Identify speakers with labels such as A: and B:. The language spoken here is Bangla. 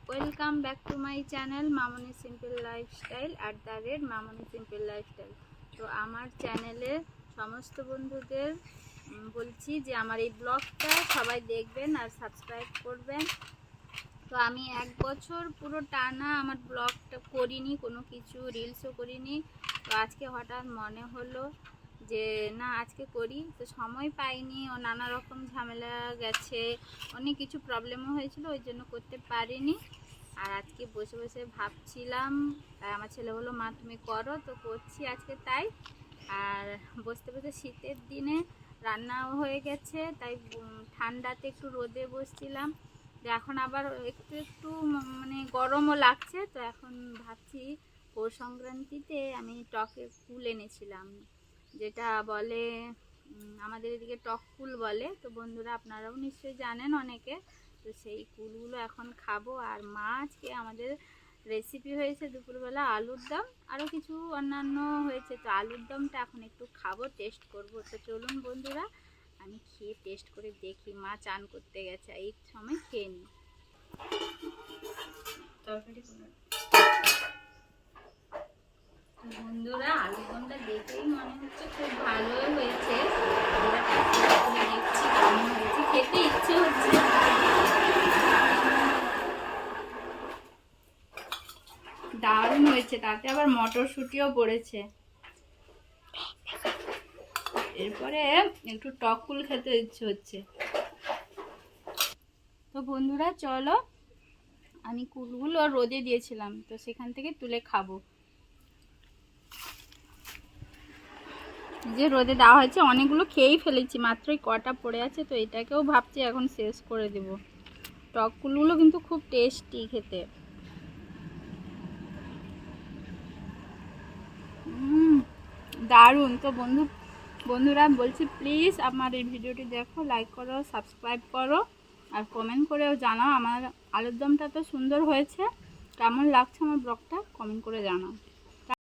A: Welcome back to my channel Mamoni simple lifestyle @Mamoni simple lifestyle. তো আমার চ্যানেলে সমস্ত বন্ধুদের বলছি যে আমার এই ব্লগটা সবাই দেখবেন আর সাবস্ক্রাইব করবেন। তো আমি 1 বছর পুরো টানা আমার ব্লগটা করিনি, কোনো কিছু রিলসও করিনি। তো আজকে হঠাৎ মনে হলো যে না আজকে করি, তো সময় পাইনি, ও নানা রকম ঝামেলা গেছে, অনেক কিছু প্রবলেমও হয়েছিল, ওই জন্য করতে পারিনি। আর আজকে বসে বসে ভাবছিলাম, তাই আমার ছেলে বললো মা তুমি করো, তো করছি আজকে তাই। আর বসতে বসে শীতের দিনে রান্নাও হয়ে গেছে, তাই ঠান্ডাতে একটু রোদে বসছিলাম। এখন আবার একটু একটু মানে গরমও লাগছে, তো এখন ভাবছি পৌষ সংক্রান্তিতে আমি টকের কুল এনেছিলাম, যেটা বলে আমাদের এদিকে টক কুল বলে। তো বন্ধুরা আপনারাও নিশ্চয়ই জানেন অনেকে। তো সেই কুলগুলো এখন খাবো। আর মা আজকে আমাদের রেসিপি হয়েছে দুপুরবেলা আলুর দম, আরও কিছু অন্যান্য হয়েছে। তো আলুর দমটা এখন একটু খাবো, টেস্ট করব। তো চলুন বন্ধুরা আমি খেয়ে টেস্ট করে দেখি। মা চান করতে গেছে, এই সময় খেয়ে নিই। তরকারি বন্ধুরা আলুর দমটা দেখেই মনে হচ্ছে খুব ভালো হয়েছে। দেখছি কেমন হয়েছে, খেতে ইচ্ছে হচ্ছে। দারুণ হয়েছে, তাতে আবার মটরশুঁটিও পড়েছে। এরপরে একটু টক কুল খেতে ইচ্ছে হচ্ছে। তো বন্ধুরা চলো, আমি কুলগুলো রোদে দিয়েছিলাম, তো সেখান থেকে তুলে খাবো। যে রোদে দেওয়া হয়েছে অনেকগুলো খেয়েই ফেলেছি, মাত্রই কটা পড়ে আছে, তো এটাকেও ভাবছি এখন শেষ করে দেব। টক কুলগুলো কিন্তু খুব টেস্টি খেতে। দারুণ। তো বন্ধুরা বলছি প্লিজ আমার এই ভিডিওটি দেখো, লাইক করো, সাবস্ক্রাইব করো, আর কমেন্ট করেও জানাও আমার আলুর দমটা তো সুন্দর হয়েছে। কেমন লাগছে আমার ব্লগটা কমেন্ট করে জানাও।